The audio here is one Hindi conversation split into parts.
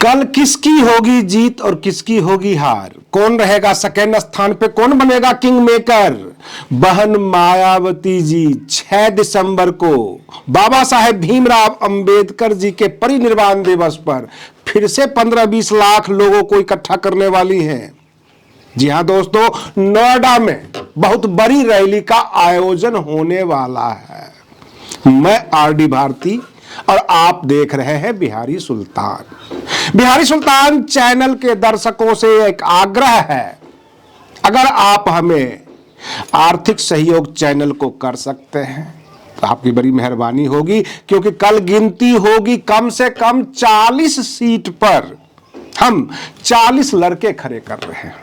कल किसकी होगी जीत और किसकी होगी हार, कौन रहेगा सेकेंड स्थान पे, कौन बनेगा किंग मेकर। बहन मायावती जी 6 दिसंबर को बाबा साहेब भीमराव अंबेडकर जी के परिनिर्वाण दिवस पर फिर से 15-20 लाख लोगों को इकट्ठा करने वाली हैं। जी हां दोस्तों, नोएडा में बहुत बड़ी रैली का आयोजन होने वाला है। मैं आरडी भारती और आप देख रहे हैं बिहारी सुल्तान। बिहारी सुल्तान चैनल के दर्शकों से एक आग्रह है, अगर आप हमें आर्थिक सहयोग चैनल को कर सकते हैं तो आपकी बड़ी मेहरबानी होगी, क्योंकि कल गिनती होगी। कम से कम 40 सीट पर हम 40 लड़के खड़े कर रहे हैं।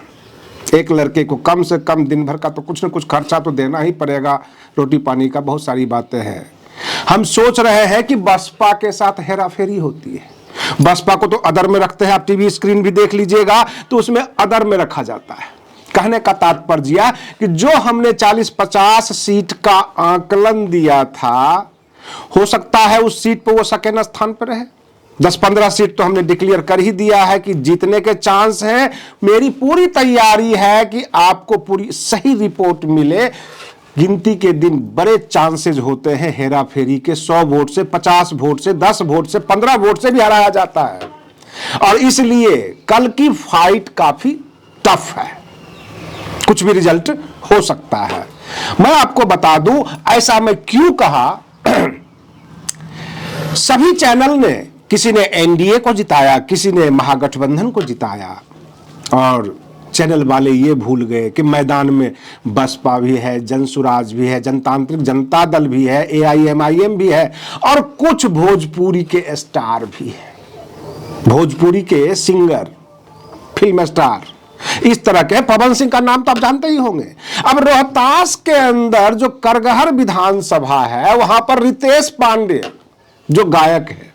एक लड़के को कम से कम दिन भर का तो कुछ न कुछ खर्चा तो देना ही पड़ेगा, रोटी पानी का, बहुत सारी बातें हैं। हम सोच रहे हैं कि बसपा के साथ हेराफेरी होती है। बसपा को तो अदर में रखते हैं, आप टीवी स्क्रीन भी देख लीजिएगा तो उसमें अदर में रखा जाता है। कहने का तात्पर्य कि जो हमने 40-50 सीट का आकलन दिया था, हो सकता है उस सीट पर वो सेकेंड स्थान पर रहे। 10-15 सीट तो हमने डिक्लेयर कर ही दिया है कि जीतने के चांस हैं। मेरी पूरी तैयारी है कि आपको पूरी सही रिपोर्ट मिले। गिनती के दिन बड़े चांसेस होते हैं हेरा फेरी के। 100 वोट से, 50 वोट से, 10 वोट से, 15 वोट से भी हराया जाता है, और इसलिए कल की फाइट काफी टफ है, कुछ भी रिजल्ट हो सकता है। मैं आपको बता दूं ऐसा मैं क्यों कहा। सभी चैनल ने, किसी ने एनडीए को जिताया, किसी ने महागठबंधन को जिताया, और चैनल वाले ये भूल गए कि मैदान में बसपा भी है, जनसुराज भी है, जनतांत्रिक जनता दल भी है, एआईएमआईएम भी है, और कुछ भोजपुरी के स्टार भी है, भोजपुरी के सिंगर, फिल्म स्टार, इस तरह के। पवन सिंह का नाम तो आप जानते ही होंगे। अब रोहतास के अंदर जो करगहर विधानसभा है, वहां पर रितेश पांडे जो गायक है,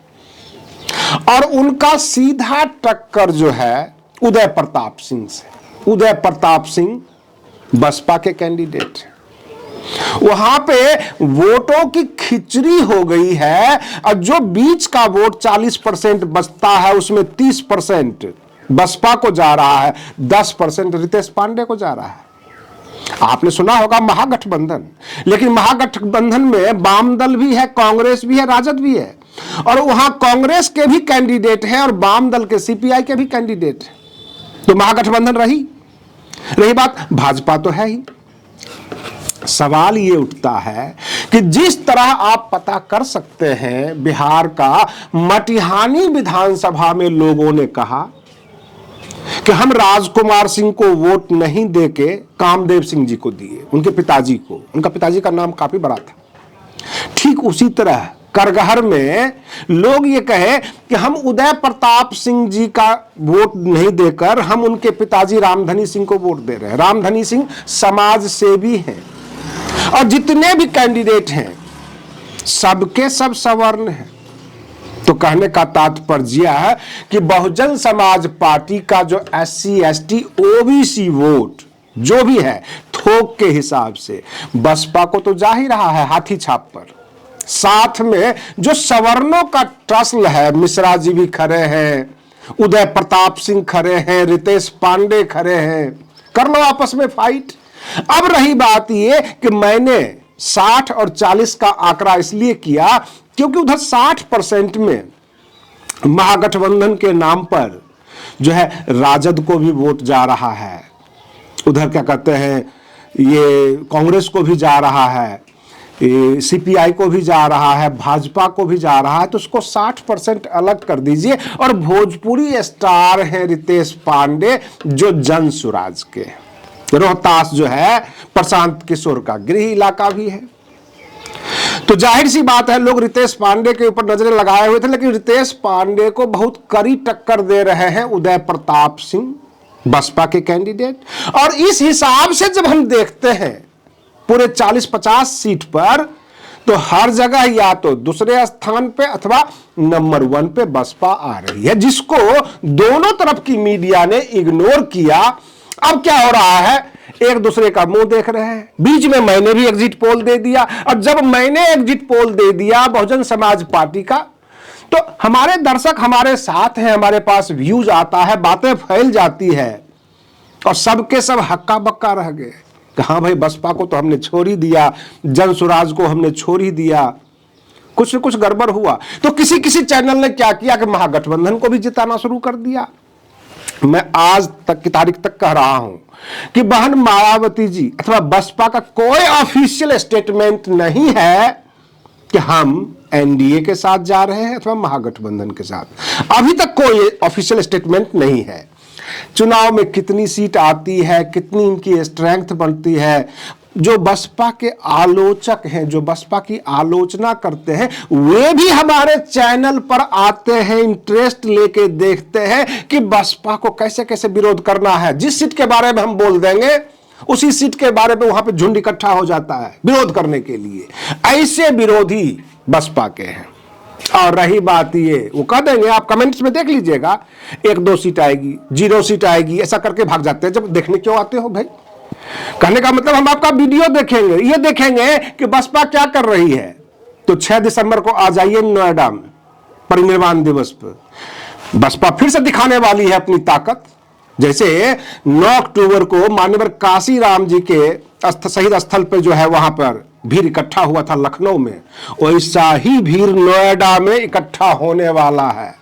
और उनका सीधा टक्कर जो है उदय प्रताप सिंह से। उदय प्रताप सिंह बसपा के कैंडिडेट हैं। वहां पे वोटों की खिचड़ी हो गई है, और जो बीच का वोट 40% बचता है, उसमें 30% बसपा को जा रहा है, 10% रितेश पांडे को जा रहा है। आपने सुना होगा महागठबंधन, लेकिन महागठबंधन में वाम दल भी है, कांग्रेस भी है, राजद भी है, और वहां कांग्रेस के भी कैंडिडेट हैं और वाम दल के सीपीआई के भी कैंडिडेट हैं। तो महागठबंधन रही बात, भाजपा तो है ही। सवाल ये उठता है कि जिस तरह आप पता कर सकते हैं, बिहार का मटिहानी विधानसभा में लोगों ने कहा कि हम राजकुमार सिंह को वोट नहीं देके कामदेव सिंह जी को दिए, उनके पिताजी को। उनका पिताजी का नाम काफी बड़ा था। ठीक उसी तरह करगहर में लोग ये कहे कि हम उदय प्रताप सिंह जी का वोट नहीं देकर हम उनके पिताजी रामधनी सिंह को वोट दे रहे हैं। रामधनी सिंह समाज सेवी हैं, और जितने भी कैंडिडेट हैं सबके सब सवर्ण हैं। तो कहने का तात्पर्य है कि बहुजन समाज पार्टी का जो SC ST OBC वोट जो भी है, थोक के हिसाब से बसपा को तो जा ही रहा है हाथी छाप पर। साथ में जो सवर्णों का ट्रसल है, मिश्रा जी भी खड़े हैं, उदय प्रताप सिंह खड़े हैं, रितेश पांडे खड़े हैं, कर लो आपस में फाइट। अब रही बात ये कि मैंने 60 और 40 का आंकड़ा इसलिए किया क्योंकि उधर 60% में महागठबंधन के नाम पर जो है राजद को भी वोट जा रहा है, उधर क्या कहते हैं, ये कांग्रेस को भी जा रहा है, सीपीआई को भी जा रहा है, भाजपा को भी जा रहा है। तो उसको 60% अलग कर दीजिए। और भोजपुरी स्टार हैं रितेश पांडे जो जनसुराज के, रोहतास जो है प्रशांत किशोर का गृह इलाका भी है। तो जाहिर सी बात है लोग रितेश पांडे के ऊपर नजरें लगाए हुए थे, लेकिन रितेश पांडे को बहुत कड़ी टक्कर दे रहे हैं उदय प्रताप सिंह, बसपा के कैंडिडेट। और इस हिसाब से जब हम देखते हैं पूरे 40-50 सीट पर, तो हर जगह या तो दूसरे स्थान पे अथवा नंबर 1 पे बसपा आ रही है, जिसको दोनों तरफ की मीडिया ने इग्नोर किया। अब क्या हो रहा है, एक दूसरे का मुंह देख रहे हैं। बीच में मैंने भी एग्जिट पोल दे दिया, और जब मैंने एग्जिट पोल दे दिया बहुजन समाज पार्टी का, तो हमारे दर्शक हमारे साथ हैं, हमारे पास व्यूज आता है, बातें फैल जाती है और सबके सब हक्का बक्का रह गए कि हाँ भाई बसपा को तो हमने छोड़ ही दिया, जनसुराज को हमने छोड़ ही दिया, कुछ न कुछ गड़बड़ हुआ। तो किसी किसी चैनल ने क्या किया कि महागठबंधन को भी जिताना शुरू कर दिया। मैं आज तक की तारीख तक कह रहा हूं कि बहन मायावती जी अथवा बसपा का कोई ऑफिशियल स्टेटमेंट नहीं है कि हम एनडीए के साथ जा रहे हैं अथवा महागठबंधन के साथ। अभी तक कोई ऑफिशियल स्टेटमेंट नहीं है। चुनाव में कितनी सीट आती है, कितनी इनकी स्ट्रेंथ बनती है, जो बसपा के आलोचक हैं, जो बसपा की आलोचना करते हैं, वे भी हमारे चैनल पर आते हैं, इंटरेस्ट लेके देखते हैं कि बसपा को कैसे कैसे विरोध करना है। जिस सीट के बारे में हम बोल देंगे उसी सीट के बारे में वहां पे झुंड इकट्ठा हो जाता है विरोध करने के लिए। ऐसे विरोधी बसपा के हैं। और रही बात ये, वो कह देंगे, आप कमेंट्स में देख लीजिएगा, 1-2 सीट आएगी, 0 सीट आएगी, ऐसा करके भाग जाते हैं। जब देखने क्यों आते हो भाई? कहने का मतलब हम आपका वीडियो देखेंगे, ये देखेंगे कि बसपा क्या कर रही है। तो 6 दिसंबर को आ जाइए नोएडा में परिनिर्वाण दिवस पर। बसपा फिर से दिखाने वाली है अपनी ताकत। जैसे 9 अक्टूबर को मान्यवर काशीराम जी के शहीद स्थल पर जो है वहां पर भीड़ इकट्ठा हुआ था लखनऊ में, वैसा ही भीड़ नोएडा में इकट्ठा होने वाला है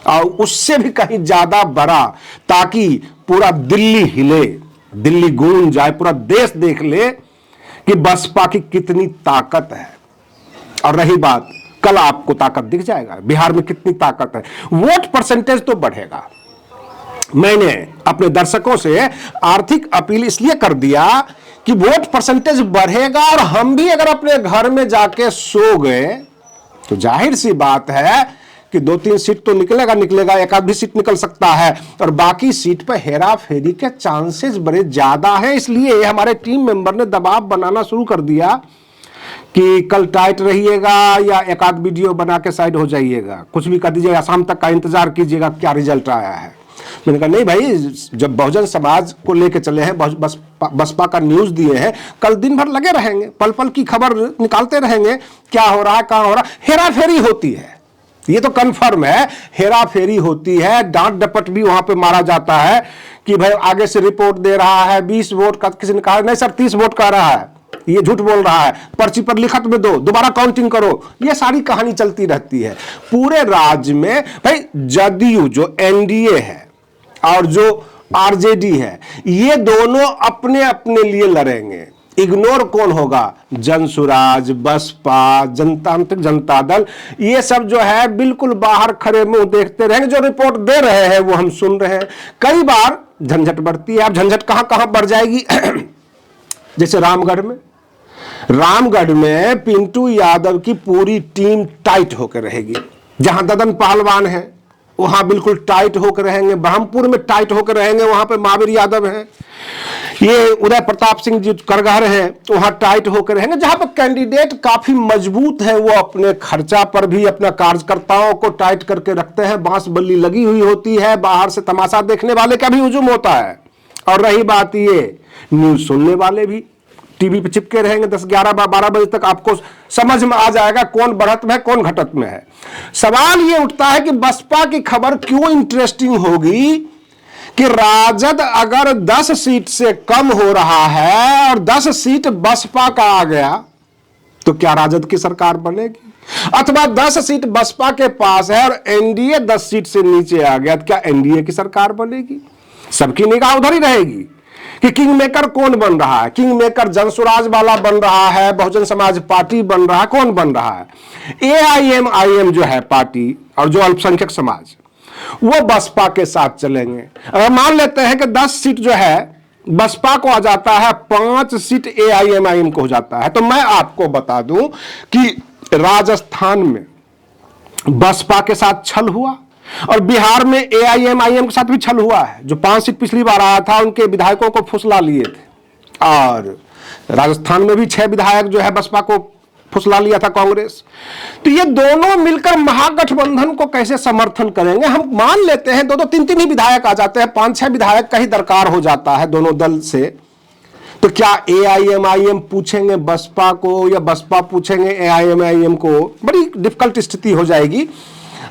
और उससे भी कहीं ज्यादा बड़ा, ताकि पूरा दिल्ली हिले, दिल्ली गूंज जाए, पूरा देश देख ले कि बसपा की कितनी ताकत है। और रही बात, कल आपको ताकत दिख जाएगा बिहार में कितनी ताकत है। वोट परसेंटेज तो बढ़ेगा। मैंने अपने दर्शकों से आर्थिक अपील इसलिए कर दिया कि वोट परसेंटेज बढ़ेगा और हम भी अगर अपने घर में जाके सो गए तो जाहिर सी बात है कि 2-3 सीट तो निकलेगा, एक आध भी सीट निकल सकता है और बाकी सीट पर हेरा फेरी के चांसेस बड़े ज्यादा हैं। इसलिए हमारे टीम मेंबर ने दबाव बनाना शुरू कर दिया कि कल टाइट रहिएगा या एक आध वीडियो बना के साइड हो जाइएगा, कुछ भी कर दीजिएगा, शाम तक का इंतजार कीजिएगा क्या रिजल्ट आया है। मैंने कहा नहीं भाई, जब बहुजन समाज को लेके चले हैं, बसपा का न्यूज दिए हैं, कल दिन भर लगे रहेंगे, पल पल की खबर निकालते रहेंगे, क्या हो रहा है, कहां हो रहा है। हेरा फेरी होती है, ये तो कंफर्म है, हेरा फेरी होती है। डांट डपट भी वहां पे मारा जाता है कि भाई आगे से रिपोर्ट दे रहा है 20 वोट का, किसी ने कहा नहीं सर 30 वोट कह रहा है, ये झूठ बोल रहा है, पर्ची पर लिखत में दो, दोबारा काउंटिंग करो। ये सारी कहानी चलती रहती है पूरे राज्य में। भाई जदयू जो एनडीए है और जो आरजेडी है, ये दोनों अपने अपने लिए लड़ेंगे। इग्नोर कौन होगा? जनसुराज, बसपा, जनतांत्रिक जनता दल, ये सब जो है बिल्कुल बाहर खड़े मुंह देखते रहेंगे। जो रिपोर्ट दे रहे हैं वो हम सुन रहे हैं। कई बार झंझट बढ़ती है। अब झंझट कहां कहां बढ़ जाएगी जैसे रामगढ़ में पिंटू यादव की पूरी टीम टाइट होकर रहेगी। जहां ददन पहलवान है वहां बिल्कुल टाइट होकर रहेंगे, ब्रह्मपुर में टाइट होकर रहेंगे, वहां पे महावीर यादव हैं, ये उदय प्रताप सिंह जी करगहर हैं, वहां टाइट होकर रहेंगे। जहां पर कैंडिडेट काफी मजबूत है वो अपने खर्चा पर भी अपना कार्यकर्ताओं को टाइट करके रखते हैं, बांस बल्ली लगी हुई होती है, बाहर से तमाशा देखने वाले का भी हुजूम होता है। और रही बात ये, न्यूज सुनने वाले भी टीवी पे चिपके रहेंगे 10, 11, 12 बजे तक। आपको समझ में आ जाएगा कौन बढ़त में है कौन घटत में है। सवाल ये उठता है कि बसपा की खबर क्यों इंटरेस्टिंग होगी कि राजद अगर 10 सीट से कम हो रहा है और 10 सीट बसपा का आ गया तो क्या राजद की सरकार बनेगी? अथवा 10 सीट बसपा के पास है और एनडीए 10 सीट से नीचे आ गया तो क्या एनडीए की सरकार बनेगी? सबकी निगाह उधर ही रहेगी कि किंग मेकर कौन बन रहा है। किंग मेकर जनसुराज वाला बन रहा है, बहुजन समाज पार्टी बन रहा है, कौन बन रहा है? एआईएम जो है पार्टी और जो अल्पसंख्यक समाज, वो बसपा के साथ चलेंगे। अगर मान लेते हैं कि 10 सीट जो है बसपा को आ जाता है, 5 सीट एआईएम को हो जाता है, तो मैं आपको बता दूं कि राजस्थान में बसपा के साथ छल हुआ और बिहार में एआईएम के साथ भी छल हुआ है। जो 5 सीट पिछली बार आया था उनके विधायकों को फुसला लिए थे और राजस्थान में भी 6 विधायक जो है बसपा को फुसला लिया था कांग्रेस। तो ये दोनों मिलकर महागठबंधन को कैसे समर्थन करेंगे? हम मान लेते हैं 2-2, 3-3 ही विधायक आ जाते हैं, 5-6 विधायक का ही दरकार हो जाता है दोनों दल से। तो क्या एआईएम पूछेंगे बसपा को या बसपा पूछेंगे एआईएम को? बड़ी डिफिकल्ट स्थिति हो जाएगी।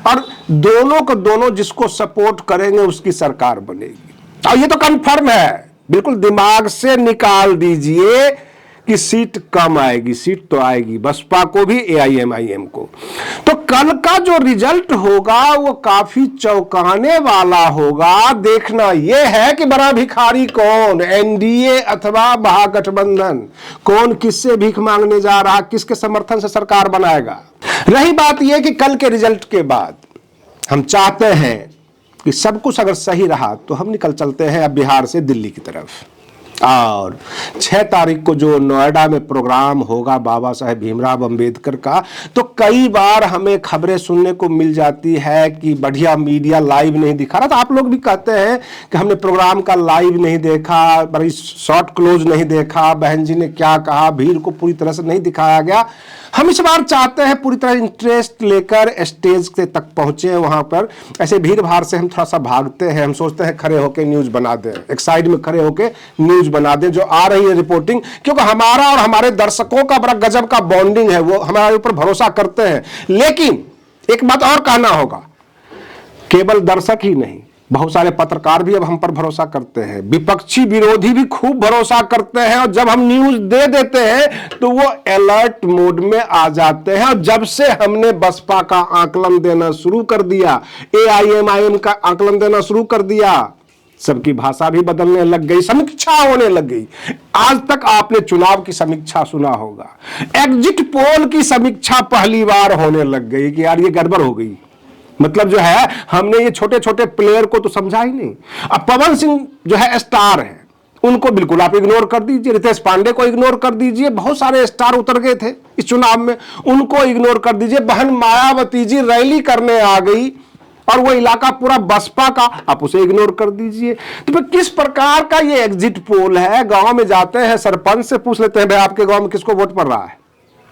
और दोनों को दोनों जिसको सपोर्ट करेंगे उसकी सरकार बनेगी। और ये तो कंफर्म है, बिल्कुल दिमाग से निकाल दीजिए कि सीट कम आएगी, सीट तो आएगी बसपा को भी, AIMIM को। तो कल का जो रिजल्ट होगा वो काफी चौंकाने वाला होगा। देखना यह है कि बड़ा भिखारी कौन, NDA अथवा महागठबंधन, कौन किससे भीख मांगने जा रहा, किसके समर्थन से सरकार बनाएगा। रही बात यह कि कल के रिजल्ट के बाद हम चाहते हैं कि सब कुछ अगर सही रहा तो हम निकल चलते हैं अब बिहार से दिल्ली की तरफ। और 6 तारीख को जो नोएडा में प्रोग्राम होगा बाबा साहेब भीमराव अंबेडकर का, तो कई बार हमें खबरें सुनने को मिल जाती है कि बढ़िया मीडिया लाइव नहीं दिखा रहा। तो आप लोग भी कहते हैं कि हमने प्रोग्राम का लाइव नहीं देखा, बड़ी शॉर्ट क्लोज नहीं देखा, बहन जी ने क्या कहा, भीड़ को पूरी तरह से नहीं दिखाया गया। हम इस बार चाहते हैं पूरी तरह इंटरेस्ट लेकर स्टेज के तक पहुंचे। वहां पर ऐसे भीड़ भाड़ से हम थोड़ा सा भागते हैं, हम सोचते हैं खड़े होकर न्यूज बना दें, एक साइड में खड़े होकर न्यूज बना दें जो आ रही है रिपोर्टिंग, क्योंकि हमारा और हमारे दर्शकों का बड़ा गजब का बॉन्डिंग है, वो हमारे ऊपर भरोसा करते हैं। लेकिन एक बात और कहना होगा, केवल दर्शक ही नहीं, बहुत सारे पत्रकार भी अब हम पर भरोसा करते हैं, विपक्षी विरोधी भी खूब भरोसा करते हैं। और जब हम न्यूज दे देते हैं तो वो अलर्ट मोड में आ जाते हैं। और जब से हमने बसपा का आकलन देना शुरू कर दिया, AIMIM का आकलन देना शुरू कर दिया, सबकी भाषा भी बदलने लग गई, समीक्षा होने लग गई। आज तक आपने चुनाव की समीक्षा सुना होगा, एग्जिट पोल की समीक्षा पहली बार होने लग गई कि यार ये गड़बड़ हो गई। मतलब जो है हमने ये छोटे छोटे प्लेयर को तो समझा ही नहीं। अब पवन सिंह जो है स्टार है, उनको बिल्कुल आप इग्नोर कर दीजिए, रितेश पांडे को इग्नोर कर दीजिए, बहुत सारे स्टार उतर गए थे इस चुनाव में, उनको इग्नोर कर दीजिए। बहन मायावती जी रैली करने आ गई और वो इलाका पूरा बसपा का, आप उसे इग्नोर कर दीजिए। तो फिर किस प्रकार का ये एग्जिट पोल है? गांव में जाते हैं, सरपंच से पूछ लेते हैं भाई आपके गांव में किसको वोट पड़ रहा है,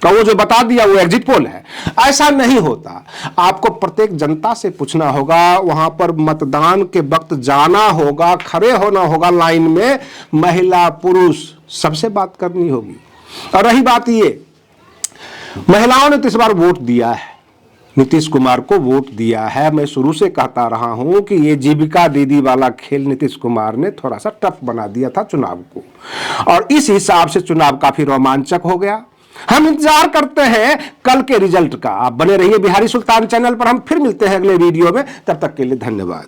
तो वो जो बता दिया वो एग्जिट पोल है। ऐसा नहीं होता, आपको प्रत्येक जनता से पूछना होगा, वहां पर मतदान के वक्त जाना होगा, खड़े होना होगा लाइन में, महिला पुरुष सबसे बात करनी होगी। और रही बात ये, महिलाओं ने तो इस बार वोट दिया है, नीतीश कुमार को वोट दिया है। मैं शुरू से कहता रहा हूं कि ये जीविका दीदी वाला खेल नीतीश कुमार ने थोड़ा सा टफ बना दिया था चुनाव को, और इस हिसाब से चुनाव काफी रोमांचक हो गया। हम इंतजार करते हैं कल के रिजल्ट का। आप बने रहिए बिहारी सुल्तान चैनल पर, हम फिर मिलते हैं अगले वीडियो में, तब तक के लिए धन्यवाद।